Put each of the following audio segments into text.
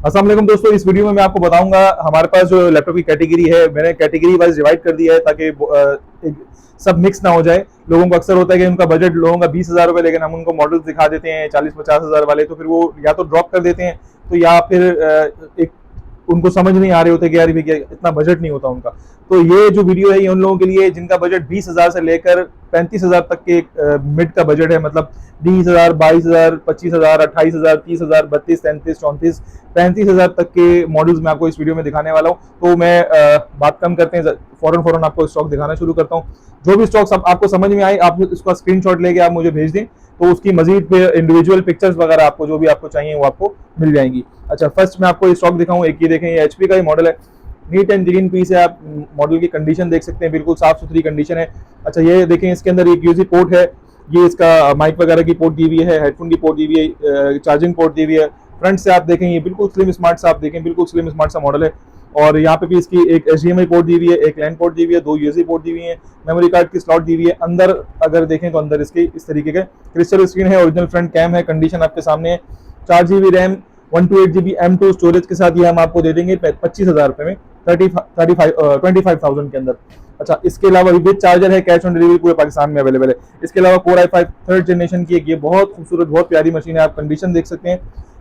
अस्सलाम वालेकुम दोस्तों, इस वीडियो में मैं आपको बताऊंगा हमारे पास जो लैपटॉप की कैटेगरी है, मैंने कैटेगरी वाइज डिवाइड कर दिया है ताकि सब मिक्स ना हो जाए। लोगों को अक्सर होता है कि उनका बजट लोगों का 20,000 रुपये, लेकिन हम उनको मॉडल्स दिखा देते हैं 40-50 हज़ार वाले, तो फिर वो या तो ड्रॉप कर देते हैं, तो या फिर एक उनको समझ नहीं आ रहे होते कि यार भैया इतना बजट नहीं होता उनका। तो ये जो वीडियो है ये उन लोगों के लिए जिनका बजट 20,000 से लेकर 35,000 तक के मिड का बजट है, मतलब 20,000, 22,000, 25,000, 28,000, 30,000, 32, 33, 34, 35,000 तक के मॉडल्स मैं आपको इस वीडियो में दिखाने वाला हूँ। तो मैं बात कम करते हैं, फौरन फौरन आपको स्टॉक दिखाना शुरू करता हूँ। जो भी स्टॉक्स आपको समझ में आए, आप उसका स्क्रीनशॉट लेके आप मुझे भेज दें, तो उसकी मजीद इंडिविजुअल पिक्चर्स वगैरह आपको जो भी आपको चाहिए वो आपको मिल जाएंगी। अच्छा, फर्स्ट मैं आपको ये स्टॉक दिखाऊं। एक ये देखें, ये एचपी का ही मॉडल है, नीट एंड क्लीन पीस है। आप मॉडल की कंडीशन देख सकते हैं, बिल्कुल साफ सुथरी कंडीशन है। अच्छा, ये देखें, इसके अंदर एक यूजी पोर्ट है, ये इसका माइक वगैरह की पोर्ट दी हुई है, हेडफोन की पोर्ट दी हुई है, चार्जिंग पोर्ट दी हुई है। फ्रंट से आप देखें, ये बिल्कुल स्लिम स्मार्ट सा, आप देखें बिल्कुल स्लिम स्मार्ट सा मॉडल है। और यहाँ पे भी इसकी एक HDMI पोर्ट दी हुई है, एक लैन पोर्ट दी हुई है, 2 USB पोर्ट दी हुई है, मेमोरी कार्ड की स्लॉट दी हुई है। अंदर अगर देखें तो अंदर इसके इस तरीके के क्रिस्टल स्क्रीन है, ओरिजिनल फ्रंट कैम है, कंडीशन आपके सामने है। 4 GB RAM, 128 GB M2 storage के साथ ये हम आपको दे देंगे 25,000 रुपये में, 25,000 के अंदर। अच्छा, इसके अलावा विद चार्जर है, कैश ऑन डिलीवरी पूरे पाकिस्तान में अवेलेबल है। इसके अलावा Core i5 थर्ड जनरेशन की एक ये बहुत खूबसूरत बहुत प्यारी मशीन है। आप कंडीशन देख सकते हैं,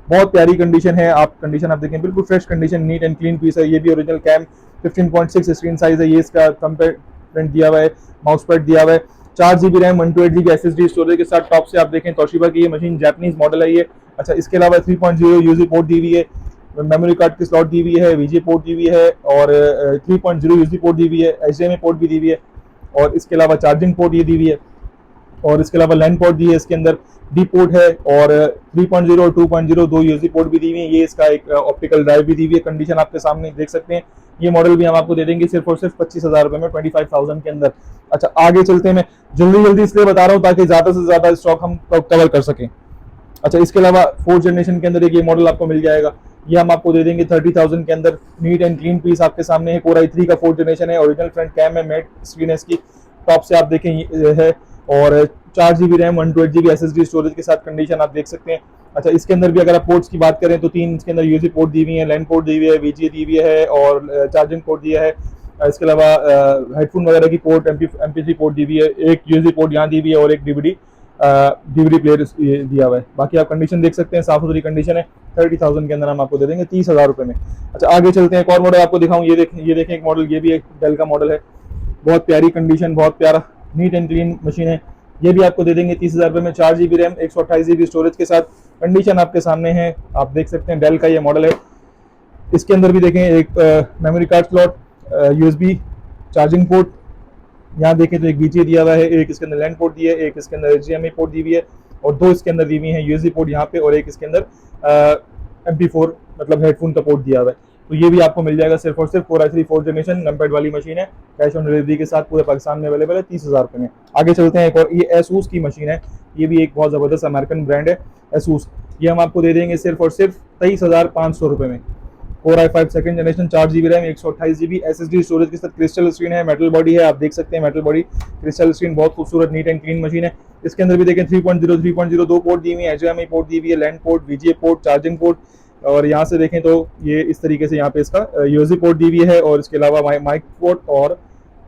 बहुत प्यारी कंडीशन है। आप कंडीशन आप देखें, बिल्कुल fresh condition, neat and clean piece है। ये भी ओरिजिनल कैम, 15.6 स्क्रीन साइज है। ये इसका थंब प्रिंट दिया हुआ है, माउस पैड दिया हुआ है। 4 GB RAM, 128 GB SSD storage के साथ। टॉप से आप देखें तोशिबा की ये मशीन, जापानीज मॉडल है ये। अच्छा, इसके अलावा 3.0 यूजी पोर्ट दी हुई है, मेमोरी कार्ड की स्लॉट दी हुई है, VGA पोर्ट दी हुई है, और 3.0 यूजी पोर्ट दी हुई है, HDMI पोर्ट भी दी हुई है, और इसके अलावा चार्जिंग पोर्ट ये दी हुई है, और इसके अलावा लैन पोर्ट दी है। इसके अंदर डी पोर्ट है, और 3.0 और 2.0 दो यूएसबी पोर्ट भी दी हुई है। ये इसका एक ऑप्टिकल ड्राइव भी दी हुई है। कंडीशन आपके सामने देख सकते हैं। ये मॉडल भी हम आपको दे देंगे सिर्फ और सिर्फ 25,000 रुपये में, 25,000 के अंदर। अच्छा, आगे चलते हैं। मैं जल्दी जल्दी इसलिए बता रहा हूँ ताकि ज्यादा से ज्यादा स्टॉक हम कवर कर सकें। अच्छा, इसके अलावा 4th जनरेशन के अंदर एक ये मॉडल आपको मिल जाएगा, ये हम आपको दे देंगे 30,000 के अंदर। नीट एंड क्लीन पीस आपके सामने है। Core i3 का 4th जनरेशन है, ओरिजिनल फ्रंट कैम है, मैट स्क्रीन है इसकी। टॉप से आप देखें है, और 4 GB RAM, 128 GB SSD storage के साथ। कंडीशन आप देख सकते हैं। अच्छा, इसके अंदर भी अगर आप पोर्ट्स की बात करें तो 3 इसके अंदर यूजी पोर्ट दी हुई है, लैन पोर्ट दी हुई है, VGA दी हुई है, और चार्जिंग पोर्ट दिया है। इसके अलावा हेडफोन वगैरह की पोर्ट, MP3 पोर्ट दी हुई है, एक यूजी पोर्ट यहाँ दी हुई है, और एक DVD प्लेयर दिया हुआ है। बाकी आप कंडीशन देख सकते हैं, साफ सुथरी कंडीशन है। 30,000 के अंदर हम आपको दे देंगे 30,000 रुपये में। अच्छा, आगे चलते हैं, एक और मॉडल आपको दिखाऊं। ये देखें एक मॉडल, ये भी एक डेल का मॉडल है, बहुत प्यारी कंडीशन, बहुत प्यारा नीट एंड क्लीन मशीन है। ये भी आपको दे देंगे 30,000 रुपये में। 4 GB रैम, 128 GB स्टोरेज के साथ। कंडीशन आपके सामने है, आप देख सकते हैं, डेल का ये मॉडल है। इसके अंदर भी देखें, एक memory card slot, USB charging port, यहाँ देखें तो एक VGA दिया हुआ है, एक इसके अंदर लैंड पोर्ट दी है, एक इसके अंदर HDMI पोर्ट दी हुई है, और 2 इसके अंदर दी हुई है USB पोर्ट यहाँ पे, और एक इसके अंदर MP4 मतलब हेडफोन का पोर्ट दिया हुआ है। तो ये भी आपको मिल जाएगा सिर्फ और सिर्फ। Core i3 4th जनरेशन नंबरपेड वाली मशीन है, कैश ऑन डिलीवरी के साथ, पूरे पाकिस्तान में अवेलेबल है 30,000 रुपये में। आगे चलते हैं, एक और ये ASUS की मशीन है, ये भी एक बहुत ज़बरदस्त अमेरिकन ब्रांड है ASUS। ये हम आपको दे देंगे सिर्फ और सिर्फ 23,500 रुपये में। Core i5 second generation, 4 GB RAM, 128 GB SSD storage के साथ। क्रिस्टल स्क्रीन है, मेटल बॉडी है, आप देख सकते हैं मेटल बॉडी, क्रिस्टल स्क्रीन, बहुत खूबसूरत नीट एंड क्लीन मशीन है। इसके अंदर भी देखें 3.0 दो पोर्ट दी हुई है, HDMI पोर्ट दी हुई है, land port, VGA port, charging port, और यहाँ से देखें तो ये इस तरीके से यहाँ पे इसका USB पोर्ट दी हुई है, और इसके अलावा माइक पोर्ट और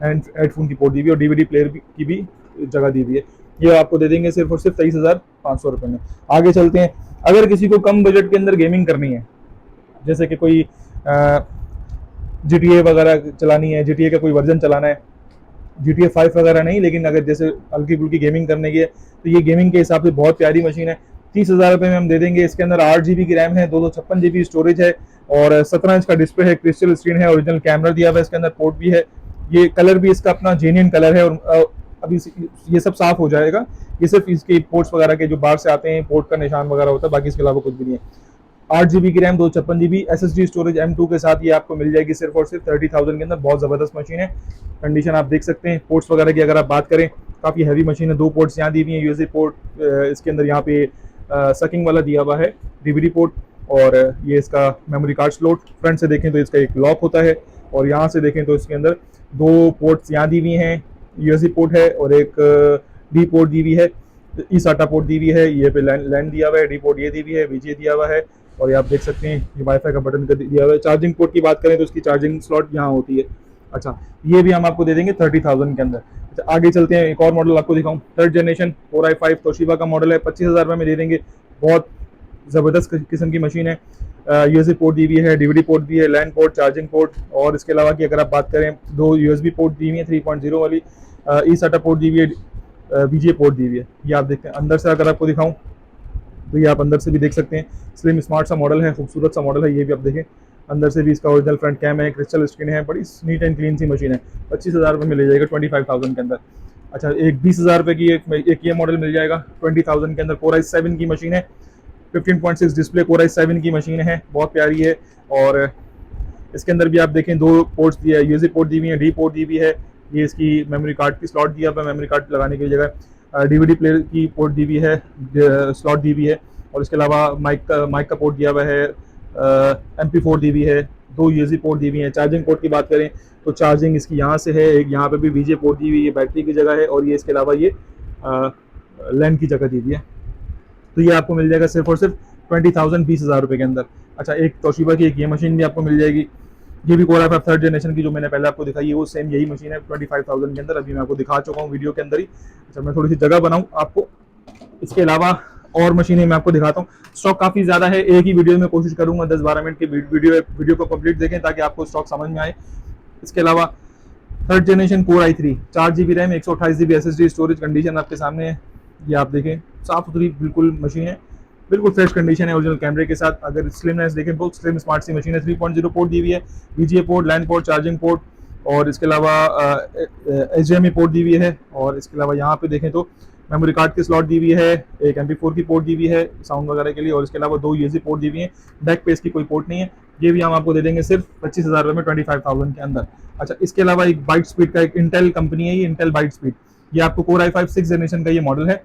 हेडफोन की पोर्ट दी हुई है, और DVD प्लेयर की भी जगह दी हुई है। ये आपको दे देंगे सिर्फ और सिर्फ 23,500 रुपये में। आगे चलते हैं, अगर किसी को कम बजट के अंदर गेमिंग करनी है, जैसे कि कोई GTA वगैरह चलानी है, GTA का कोई वर्जन चलाना है, GTA 5 वगैरह नहीं, लेकिन अगर जैसे हल्की फुल्की गेमिंग करने की है, तो ये गेमिंग के हिसाब से बहुत प्यारी मशीन है। 30,000 रुपये में हम दे देंगे। इसके अंदर 8 GB की रैम है, 256 GB स्टोरेज है, और 17 इंच का डिस्प्ले है, क्रिस्टल स्क्रीन है, ओरिजिनल कैमरा दिया हुआ है, इसके अंदर पोर्ट भी है। ये कलर भी इसका अपना जेन्युइन कलर है, और अभी ये सब साफ हो जाएगा। ये सिर्फ इसके पोर्ट्स वगैरह के जो बाहर से आते हैं, पोर्ट का निशान वगैरह होता है, बाकी इसके अलावा कुछ भी नहीं है। 8 GB की RAM, 256 GB SSD storage M2 के साथ ये आपको मिल जाएगी सिर्फ और सिर्फ 30,000 के अंदर। बहुत ज़बरदस्त मशीन है, कंडीशन आप देख सकते हैं। पोर्ट्स वगैरह की अगर आप बात करें, काफ़ी हैवी मशीन है। 2 पोर्ट्स यहाँ दी हुई हैं, USB पोर्ट, इसके अंदर यहाँ पे सकिंग वाला दिया हुआ है, DVD पोर्ट, और ये इसका मेमोरी कार्ड स्लॉट। फ्रंट से देखें तो इसका एक लॉक होता है, और यहाँ से देखें तो इसके अंदर 2 पोर्ट्स यहाँ दी हुई हैं, USB पोर्ट है, और एक D पोर्ट दी हुई है, eSATA पोर्ट दी हुई है, ये पे लैंड दिया हुआ है, D पोर्ट ये दी हुई है, VGA दिया हुआ है, और ये आप देख सकते हैं ये वाईफाई का बटन कर दिया हुआ है। चार्जिंग पोर्ट की बात करें तो इसकी चार्जिंग स्लॉट यहाँ होती है। अच्छा, ये भी हम आपको दे देंगे 30,000 के अंदर। अच्छा, आगे चलते हैं, एक और मॉडल आपको दिखाऊं, third generation Core i5 Toshiba का मॉडल है, 25,000 में दे देंगे। बहुत ज़बरदस्त किस्म की मशीन है। यूएसबी पोर्ट दी हुई है, डीवीडी पोर्ट भी है, लैन पोर्ट, चार्जिंग पोर्ट, और इसके अलावा की अगर आप बात करें, 2 यूएसबी पोर्ट दी हुई है 3.0 वाली, ई साटा पोर्ट दी हुई है, वीजीए पोर्ट दी हुई है। ये आप देखते हैं। अंदर से अगर आपको दिखाऊं तो ये आप अंदर से भी देख सकते हैं, स्लिम स्मार्ट सा मॉडल है, खूबसूरत सा मॉडल है। ये भी आप देखें, अंदर से भी इसका ओरिजिनल फ्रंट कैम है, क्रिस्टल स्क्रीन है, बड़ी नीट एंड क्लीन सी मशीन है। 25,000 में मिल जाएगा 25,000 के अंदर। अच्छा, एक 20,000 रुपये की एक ये मॉडल मिल जाएगा 20,000 के अंदर। Core i7 की मशीन है, 15.6 डिस्प्ले Core i7 की मशीन है, बहुत प्यारी है। और इसके अंदर भी आप देखें 2 पोर्ट्स दिए है, यूएसबी पोर्ट दी हुई है, डी पोर्ट दी हुई है। ये इसकी मेमोरी कार्ड की स्लॉट दिया हुआ है, मेमोरी कार्ड लगाने की जगह डीवीडी प्लेयर की पोर्ट दी हुई है, स्लॉट दी हुई है। और इसके अलावा माइक का पोर्ट दिया हुआ है, MP4 दी हुई है, 2 यूएसबी पोर्ट दी हुई है। चार्जिंग पोर्ट की बात करें तो चार्जिंग इसकी यहाँ से है, एक यहाँ पे भी वीजे पोर्ट दी हुई है, बैटरी की जगह है, और ये इसके अलावा ये लैंड की जगह दी हुई है। तो ये आपको मिल जाएगा सिर्फ और सिर्फ 20,000 20,000 रुपये के अंदर। अच्छा, एक तोशिबा की एक ये मशीन भी आपको मिल जाएगी, ये भी Core i5 थर्ड जनरेशन की जो मैंने पहले आपको दिखाई है, वो सेम यही मशीन है 25,000 के अंदर। अभी मैं आपको दिखा चुका हूँ वीडियो के अंदर ही। अच्छा, मैं थोड़ी सी जगह बनाऊँ आपको, इसके अलावा और मशीनें मैं आपको दिखाता हूँ। स्टॉक काफ़ी ज़्यादा है, एक ही वीडियो में कोशिश करूँगा 10-12 मिनट की वीडियो को कंप्लीट देखें ताकि आपको स्टॉक समझ में आए। इसके अलावा third generation Core i3, 4 GB RAM, 128 GB SSD storage, condition आपके सामने है। ये आप देखें, साफ सुथरी बिल्कुल मशीन है, बिल्कुल फ्रेश कंडीशन है, ओरिजिनल कैमरे के साथ। अगर स्लिमनेस देखें बहुत स्लिम स्मार्ट सी मशीन है। 3.0 पोर्ट दी हुई है, VGA port, LAN port, charging port, और इसके अलावा HDMI पोर्ट दी हुई है। और इसके अलावा यहाँ पे देखें तो मेमोरी कार्ड की स्लॉट दी हुई है, एक MP4 की पोर्ट दी हुई है साउंड वगैरह के लिए, और इसके अलावा 2 यूएसबी पोर्ट दी हुई है। बैक पे इसकी कोई पोर्ट नहीं है। ये भी हम आपको दे देंगे सिर्फ 25,000 रुपये में 25,000 के अंदर। अच्छा, इसके अलावा एक बाइट स्पीड का एक इंटेल कंपनी है, ये इंटेल बाइट स्पीड, ये आपको Core i5 6 जनरेशन का ये मॉडल है,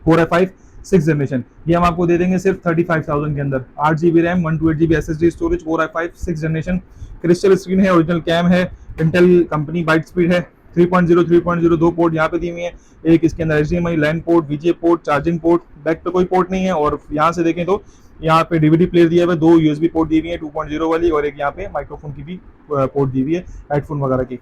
Core i5 6 जनरेशन। ये हम आपको दे देंगे सिर्फ 35,000 के अंदर। 8 GB RAM, 128 GB SSD storage, Core i5 6 generation, crystal screen है, ओरिजिनल कैम है, इंटेल कंपनी बाइट स्पीड है। 3.0 2 पोर्ट यहाँ पे दी हुई है, एक इसके अंदर HDMI, लैन पोर्ट, वीजे पोर्ट, चार्जिंग पोर्ट, बैक पे कोई पोर्ट नहीं है। और यहाँ से देखें तो यहाँ पे डीवीडी प्लेयर दिया हुआ है, 2 यूएसबी पोर्ट दी हुई है 2.0 वाली, और एक यहाँ पे माइक्रोफोन की भी पोर्ट दी हुई है, हेडफोन वगैरह की।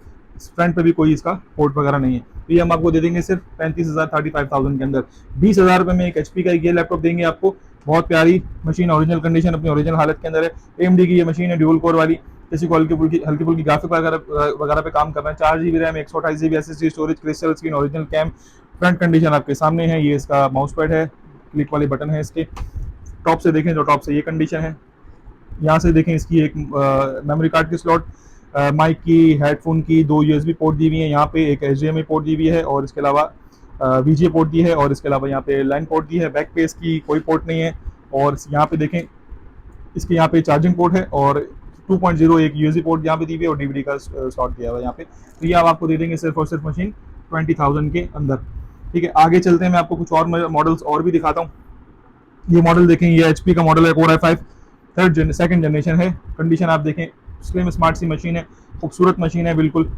फ्रंट पे भी कोई इसका पोर्ट वगैरह नहीं है। तो ये हम आपको दे देंगे सिर्फ 35,000 35,000 के अंदर। 20,000 रुपये में एक HP का ये लैपटॉप देंगे आपको, बहुत प्यारी मशीन, ओरिजिनल कंडीशन, अपनी ओरिजिनल हालत के अंदर है। AMD की ये मशीन है, ड्यूल कोर वाली, किसी को हल्की फुल्की ग्राफिक वगैरह पे काम करना है। 4 GB RAM, 128 GB SSD storage, crystal screen, original cam, front condition आपके सामने है। ये इसका माउस पैड है, क्लिक वाले बटन है इसके। टॉप से देखें तो टॉप से ये कंडीशन है। यहाँ से देखें इसकी एक मेमोरी कार्ड की स्लॉट, माइक की, हेडफोन की, 2 USB पोर्ट दी हुई है, यहाँ पे एक HDMI पोर्ट दी हुई है, और इसके अलावा VGA पोर्ट दी है, और इसके अलावा यहाँ पे लाइन पोर्ट दी है। बैक पे इसकी कोई पोर्ट नहीं है। और यहाँ पे देखें इसके यहाँ पे चार्जिंग पोर्ट है, और 2.0 एक USB पोर्ट यहाँ पे दी हुई है, और DVD का स्लॉट दिया हुआ है यहाँ पे। तो ये आपको दे देंगे सिर्फ और सिर्फ मशीन 20,000 के अंदर। ठीक है, आगे चलते हैं, मैं आपको कुछ और मॉडल्स और भी दिखाता हूँ। ये मॉडल देखें, ये HP का मॉडल है, Core i5 सेकंड जनरेशन है। कंडीशन आप देखें, स्लिम स्मार्ट सी मशीन है, खूबसूरत मशीन है, बिल्कुल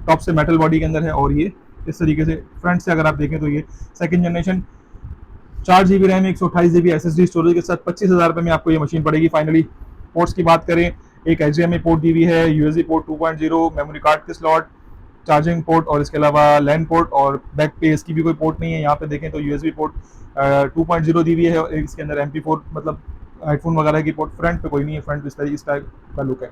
टॉप से मेटल बॉडी के अंदर है। और ये इस तरीके से फ्रंट से अगर आप देखें तो ये second generation, 4 GB RAM, 128 GB SSD storage के साथ 25,000 रुपये में आपको ये मशीन पड़ेगी फाइनली। पोर्ट्स की बात करें, एक HDMI पोर्ट दी हुई है, USB पोर्ट 2.0, मेमोरी कार्ड के स्लॉट, चार्जिंग पोर्ट, और इसके अलावा लैन पोर्ट, और बैक पे इसकी भी कोई पोर्ट नहीं है। यहाँ पे देखें तो USB पोर्ट 2.0 दी हुई है, और इसके अंदर MP4 मतलब हेडफोन वगैरह की पोर्ट फ्रंट पे कोई नहीं है। फ्रंट इस टाइप का लुक है।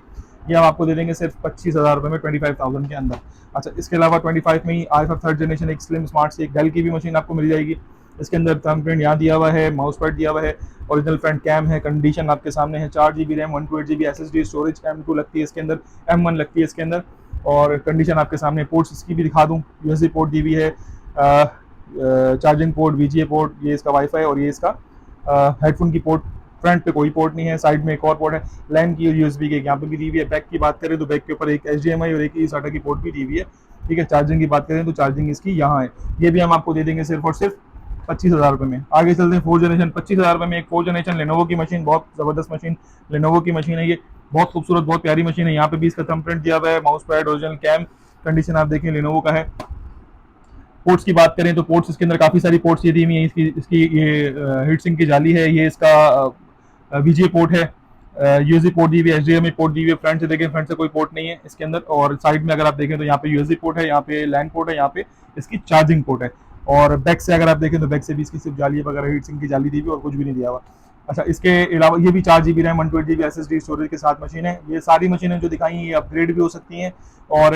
ये हम आपको दे देंगे सिर्फ 25,000 रुपये में 25,000 के अंदर। अच्छा, इसके अलावा 25 में ही i5 थर्ड जनरेशन एक स्लिम स्मार्ट से एक डेल की भी मशीन आपको मिल जाएगी। इसके अंदर थंबप्रिंट यहाँ दिया हुआ है, माउस पैड दिया हुआ है, ओरिजिनल फ्रंट कैम है, कंडीशन आपके सामने है। 4 GB RAM, 128 GB SSD storage, M2 लगती है इसके अंदर, M1 लगती है इसके अंदर, और कंडीशन आपके सामने। पोर्ट्स इसकी भी दिखा दूँ, USB पोर्ट दी हुई है, चार्जिंग पोर्ट, VGA पोर्ट, ये इसका वाईफाई, और ये इसका हेडफोन की पोर्ट। फ्रंट पे कोई पोर्ट नहीं है, साइड में एक और पोर्ट है लैन की और USB की, यहाँ पे भी दी हुई है। बैक की बात करें तो बैक के ऊपर एक HDMI और एक SATA की पोर्ट भी दी हुई है। ठीक है, चार्जिंग की बात करें तो चार्जिंग इसकी यहाँ है। ये भी हम आपको दे देंगे सिर्फ और सिर्फ 25,000 रुपये में। आगे चलते हैं, 4 जनरेशन 25,000 रुपये में एक 4 जनरेशन लेनोवो की मशीन, बहुत ज़बरदस्त मशीन लेनोवो की मशीन है। ये बहुत खूबसूरत, बहुत प्यारी मशीन है। यहाँ पे भी इसका थंबप्रिंट दिया हुआ है, mouse pad, original cam, condition आप देखें लेनोवो का है। पोर्ट्स की बात करें तो पोर्ट्स इसके अंदर काफ़ी सारी पोर्ट्स ये दी हुई है। इसकी ये हीट सिंक की जाली है, ये इसका VGA पोर्ट है, USB पोर्ट दी हुई है, HDMI पोर्ट दी हुई है। फ्रंट से देखें, फ्रंट से कोई पोर्ट नहीं है इसके अंदर। और साइड में अगर आप देखें तो यहाँ पे USB पोर्ट है, यहाँ पे लैन पोर्ट है, यहाँ पे इसकी चार्जिंग पोर्ट है। और बैक से अगर आप देखें तो बैक से भी इसकी सिर्फ जाली वगैरह हीट सिंक की जाली दी हुई और कुछ भी नहीं दिया हुआ। अच्छा, इसके अलावा ये भी 4 GB RAM 128 GB SSD storage के साथ मशीन है। ये सारी मशीनें जो दिखाई ये अपग्रेड भी हो सकती हैं और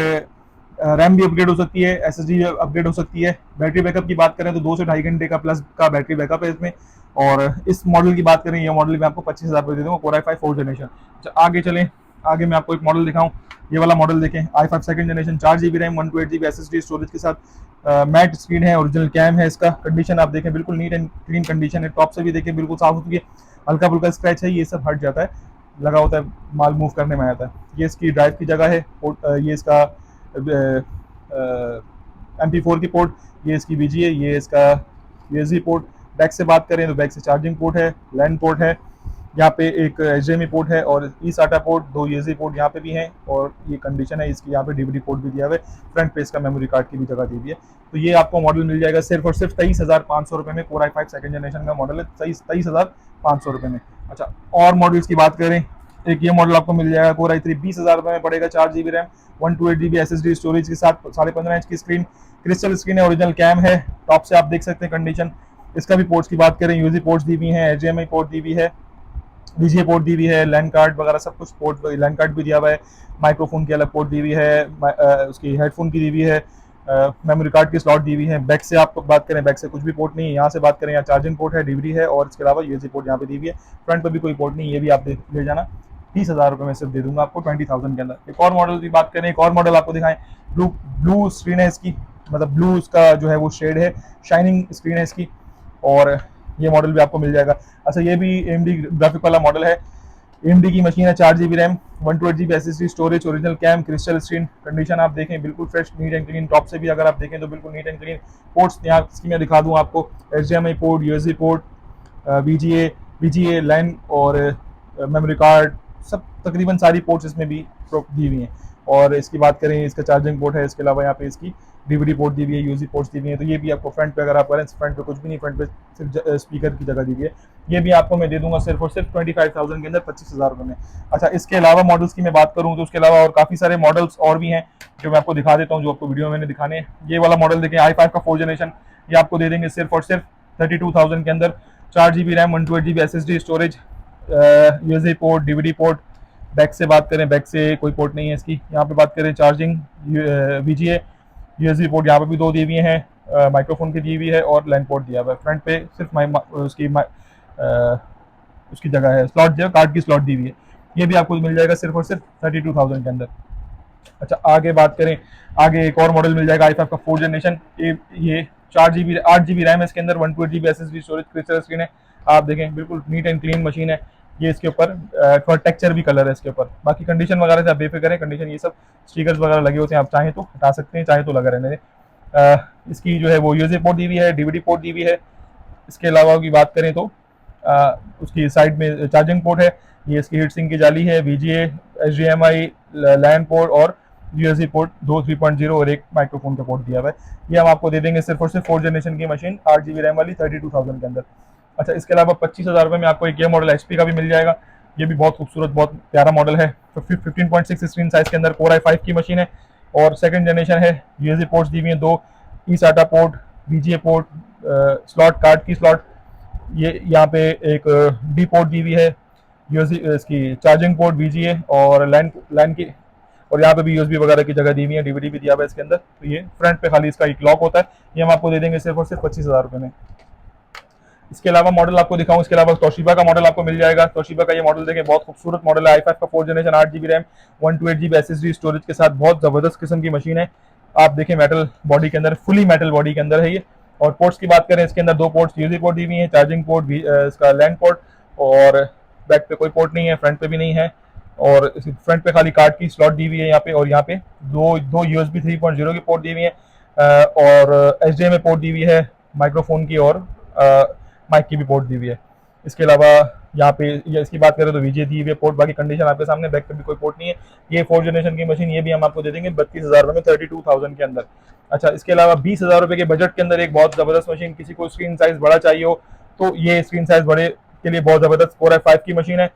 रैम भी अपग्रेड हो सकती है, SSD अपग्रेड हो सकती है। बैटरी बैकअप की बात करें तो 2 से 2.5 घंटे का प्लस का बैटरी बैकअप है इसमें। और इस मॉडल की बात करें, ये मॉडल मैं आपको 25,000 रुपये दे दूँगा, Core i5 4th जनरेशन। अच्छा, आगे चलें, आगे मैं आपको एक मॉडल दिखाऊं। ये वाला मॉडल देखें, i5 2nd generation, 4 GB RAM 128 GB SSD storage के साथ। मैट स्क्रीन है, ओरिजिनल कैम है इसका। कंडीशन आप देखें बिल्कुल नीट एंड क्लीन कंडीशन है। टॉप से भी देखें बिल्कुल साफ होती है, हल्का फुल्का स्क्रैच है, ये सब हट जाता है, लगा होता है, माल मूव करने में आता है। ये इसकी ड्राइव की जगह है, ये इसका MP4 की पोर्ट, ये इसकी VGA, ये इसका USB पोर्ट। बैक से बात करें तो बैक से चार्जिंग पोर्ट है, लैन पोर्ट है, यहाँ पे एक HDMI पोर्ट है और eSATA पोर्ट, 2 USB पोर्ट यहाँ पे भी हैं। और ये कंडीशन है इसकी, यहाँ पे DVD पोर्ट भी दिया हुआ है। फ्रंट पे इसका मेमोरी कार्ड की भी जगह दी हुई है। तो ये आपको मॉडल मिल जाएगा सिर्फ और सिर्फ 23,500 रुपये में। Core i5 2nd जनरेशन का मॉडल है, 23,500 रुपये में। अच्छा, और मॉडल्स की बात करें, एक ये मॉडल आपको मिल जाएगा Core i3, 20,000 रुपये में पड़ेगा। 4 GB RAM 128 GB SSD storage के साथ, 15.5 इंच की स्क्रीन, क्रिस्टल स्क्रीन है, ओरिजिनल कैम है। टॉप से आप देख सकते हैं कंडीशन। इसका भी पोर्ट्स की बात करें, यूजी पोर्ट्स दी हुई हैं, HDMI पोर्ट दी हुई है, VGA पोर्ट दी हुई है, लैन कार्ड वगैरह सब कुछ पोर्ट, लैन कार्ड भी दिया हुआ है, माइक्रोफोन की अलग पोर्ट दी हुई है, उसकी हेडफोन की दी हुई है, मेमोरी कार्ड की स्लॉट दी हुई है। बैक से आप बात करें, बैक से कुछ भी पोर्ट नहीं है। यहाँ से बात करें, यहाँ चार्जिंग पोर्ट है, DVD है और इसके अलावा USB पोर्ट यहाँ पे दी हुई है। फ्रंट पर भी कोई पोर्ट नहीं, ये भी आप ले जाना। 30,000 रुपये में सिर्फ दे दूंगा आपको 20,000 के अंदर। एक और मॉडल की बात करें, एक और मॉडल आपको दिखाएं। ब्लू स्क्रीन है इसकी, मतलब ब्लू इसका जो है वो शेड है, शाइनिंग स्क्रीन है इसकी। और ये मॉडल भी आपको मिल जाएगा। अच्छा, ये भी AMD ग्राफिक वाला मॉडल है। AMD की मशीन है, 4 GB RAM 128 GB SSD storage, original cam, crystal screen. Condition आप देखें बिल्कुल fresh, neat and clean. Top से भी अगर आप देखें तो बिल्कुल नीट एंड क्लीन। पोर्ट्स यहाँ इसकी मैं दिखा दूँ आपको, HDMI port, USB port, VGA लैन और मेमोरी कार्ड, सब तकरीबन सारी पोर्ट्स इसमें भी दी हुई हैं। और इसकी बात करें, इसका चार्जिंग पोर्ट है, इसके अलावा यहाँ पे इसकी DVD पोर्ट दी हुई है, USB पोर्ट्स दी हुई है। तो ये भी आपको फ्रंट पे अगर आप करें, फ्रंट पे कुछ भी नहीं, फ्रंट पे सिर्फ स्पीकर की जगह दी हुई है। ये भी आपको मैं दे दूंगा सिर्फ और सिर्फ 25,000 के अंदर, 25,000 रुपये में। अच्छा, इसके अलावा मॉडल्स की मैं बात करूँ तो उसके अलावा और काफ़ी सारे मॉडल्स और भी हैं जो मैं आपको दिखा देता हूँ, जो आपको वीडियो में मैंने दिखाने हैं। ये वाला मॉडल देखें, i5 का 4th जनरेशन, ये आपको दे देंगे सिर्फ और सिर्फ 32,000 के अंदर। 4 GB RAM 128 GB SSD storage, USB port, DVD port. Back से बात करें, बैक से कोई पोर्ट नहीं है इसकी। यहाँ पे बात करें चार्जिंग, VGA, USB पोर्ट यहाँ पे भी 2 दी हुई हैं, माइक्रोफोन की दी हुई है और लैन पोर्ट दिया हुआ है। फ्रंट पे सिर्फ उसकी जगह है, स्लॉट जो कार्ड की स्लॉट दी हुई है। ये भी आपको मिल जाएगा सिर्फ और सिर्फ 32,000 के अंदर। अच्छा, आगे बात करें, आगे एक और मॉडल मिल जाएगा i5 का 4th जनरेशन। ये 8 GB रैम है इसके अंदर, 128 GB SSD storage, crystal screen है। आप देखें बिल्कुल नीट एंड क्लीन मशीन है। ये इसके ऊपर थोड़ा टेक्सचर भी कलर है इसके ऊपर। बाकी कंडीशन वगैरह से आप बेफिक्र हैं, कंडीशन ये सब स्टिकर्स वगैरह लगे होते हैं, आप चाहें तो हटा सकते हैं, चाहे तो लगा रहने दें। इसकी जो है वो USB पोर्ट दी हुई है, DVD पोर्ट दी हुई है। इसके अलावा की बात करें तो उसकी साइड में चार्जिंग पोर्ट है, ये इसकी हीट सिंक की जाली है, VGA, HDMI, लैन पोर्ट और USB पोर्ट 2 3.0 और एक माइक्रोफोन का पोर्ट दिया हुआ है। ये हम आपको दे देंगे सिर्फ और सिर्फ 4th जनरेशन की मशीन, 8 GB रैम वाली, 32,000 के अंदर। अच्छा, इसके अलावा 25,000 रुपये में आपको एक ये मॉडल HP का भी मिल जाएगा। ये भी बहुत खूबसूरत, बहुत प्यारा मॉडल है। 15.6 स्क्रीन साइज के अंदर Core i5 की मशीन है और 2nd जनरेशन है। USB पोर्ट्स दी हुई हैं 2, eSATA port, VGA port, slot, card की स्लॉट। ये यहाँ पे एक D पोर्ट दी हुई है, USB इसकी चार्जिंग पोर्ट, VGA और लैन की, और यहाँ पे भी USB वगैरह की जगह दी हुई है, DVD भी दिया हुआ है इसके अंदर। तो ये फ्रंट पे खाली इसका एक लॉक होता है। ये हम आपको दे देंगे सिर्फ और सिर्फ 25,000 रुपये में। इसके अलावा मॉडल आपको दिखाऊं, इसके अलावा तोशिबा का मॉडल आपको मिल जाएगा। तोशिबा का ये मॉडल देखें, बहुत खूबसूरत मॉडल है। i5 का 4th generation, 8 GB RAM 128 GB SSD storage के साथ, बहुत जबरदस्त किस्म की मशीन है। आप देखें मेटल बॉडी के अंदर, फुली मेटल बॉडी के अंदर है ये। और पोर्ट्स की बात करें, इसके अंदर 2 पोर्ट्स USB पोर्ट दी हुई है, चार्जिंग पोर्ट भी, इसका लैन पोर्ट, और बैक पे कोई पोर्ट नहीं है, फ्रंट पे भी नहीं है। और फ्रंट पे खाली कार्ड की स्लॉट दी हुई है यहाँ पे, और यहाँ पे दो USB 3.0 की पोर्ट दी हुई है, और HDMI पोर्ट दी हुई है माइक्रोफोन की, और माइक की भी पोर्ट दी हुई है। इसके अलावा यहाँ पे इसकी बात करें तो VGA दी हुई है पोर्ट। बाकी कंडीशन आपके सामने, बैक पे भी कोई पोर्ट नहीं है। ये 4th जनरेशन की मशीन, ये भी हम आपको दे देंगे 32,000 रुपये में, 32,000 के अंदर। अच्छा, इसके अलावा 20,000 रुपये के बजट के अंदर एक बहुत ज़बरदस्त मशीन, किसी को स्क्रीन साइज बड़ा चाहिए हो तो ये स्क्रीन साइज बड़े के लिए बहुत जबरदस्त 4i5 की मशीन है,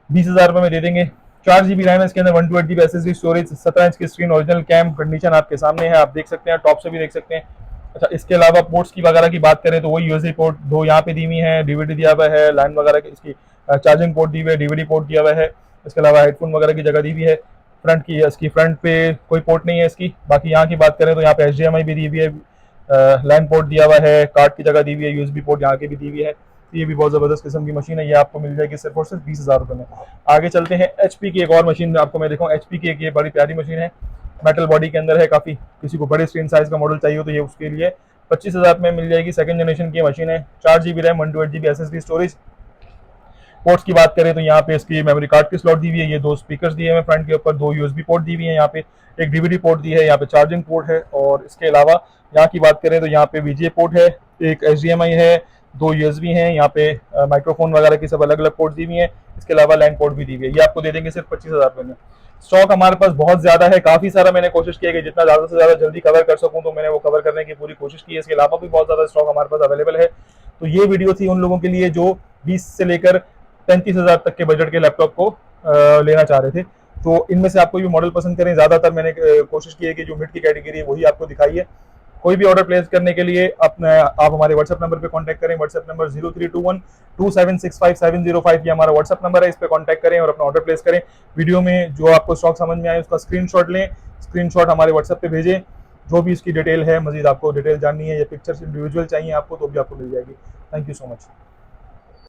20,000 रुपये में दे देंगे। 4 GB रैम है इसके अंदर, 128 GB SSD स्टोरेज, 17 इंच की स्क्रीन, ओरिजिनल कैम, कंडीशन आपके सामने है, आप देख सकते हैं, टॉप से भी देख सकते हैं। अच्छा, इसके अलावा पोर्ट्स की वगैरह की बात करें तो वही यूएसबी पोर्ट दो यहाँ पे दी हुई है, डीवीडी दिया हुआ है, लाइन वगैरह की इसकी चार्जिंग पोर्ट दी हुई है, डीवीडी पोर्ट दिया हुआ है। इसके अलावा हेडफोन वगैरह की जगह दी हुई है। फ्रंट की इसकी फ्रंट पे कोई पोर्ट नहीं है इसकी। बाकी यहाँ की बात करें तो यहाँ पे HDMI भी दी हुई है, लैन पोर्ट दिया हुआ है, कार्ड की जगह दी हुई है, यूएसबी पोर्ट यहाँ की भी दी हुई है। ये भी बहुत जबरदस्त किस्म की मशीन है, ये आपको मिल जाएगी सिर्फ और सिर्फ 20,000 रुपये में। आगे चलते हैं, HP की एक और मशीन आपको मैं दिखाऊँ। HP की एक ये बड़ी प्यारी मशीन है, मेटल बॉडी के अंदर है, काफी किसी को बड़े स्क्रीन साइज का मॉडल चाहिए हो तो ये उसके लिए 25,000 में मिल जाएगी। सेकंड जनरेशन की मशीन है, 4 GB RAM, 128 GB SSD storage. Ports की बात करें तो यहाँ पे इसकी मेमोरी कार्ड की स्लॉट दी हुई है, ये 2 स्पीकर्स दिए हैं फ्रंट के ऊपर, 2 USB पोर्ट दी हुई है, यहाँ पे एक DVD पोर्ट दी है, यहाँ पे चार्जिंग पोर्ट है। और इसके अलावा यहाँ की बात करें तो यहाँ पे VGA पोर्ट है, एक HDMI है, 2 USB हैं, यहाँ पे माइक्रोफोन वगैरह की सब अलग अलग पोर्ट दी हुई है। इसके अलावा लैंड पोर्ट भी दी हुई है। ये आपको दे देंगे सिर्फ 25,000 रुपये में। स्टॉक हमारे पास बहुत ज्यादा है, काफी सारा मैंने कोशिश की है कि जितना ज्यादा से ज्यादा जल्दी कवर कर सकूं तो मैंने वो कवर करने की पूरी कोशिश की है। इसके अलावा भी बहुत ज्यादा स्टॉक हमारे पास अवेलेबल है। तो ये वीडियो थी उन लोगों के लिए जो 20 से लेकर 35,000 तक के बजट के लैपटॉप को लेना चाह रहे थे। तो इनमें से आपको भी मॉडल पसंद करें, ज्यादातर मैंने कोशिश की है कि जो मिड की कैटेगरी है वही आपको दिखाई है। कोई भी ऑर्डर प्लेस करने के लिए आप हमारे व्हाट्सएप नंबर पे कांटेक्ट करें। व्हाट्सएप नंबर 03212765 ये हमारा व्हाट्सएप नंबर है, इस पे कांटेक्ट करें और अपना ऑर्डर प्लेस करें। वीडियो में जो आपको स्टॉक समझ में आए उसका स्क्रीनशॉट लें, स्क्रीनशॉट हमारे व्हाट्सएप पे भेजें। जो भी इसकी डिटेल है, मजीद आपको डिटेल जाननी है या पिक्चर्स इंडिविजुअल चाहिए आपको तो भी आपको मिल जाएगी। Thank you so much.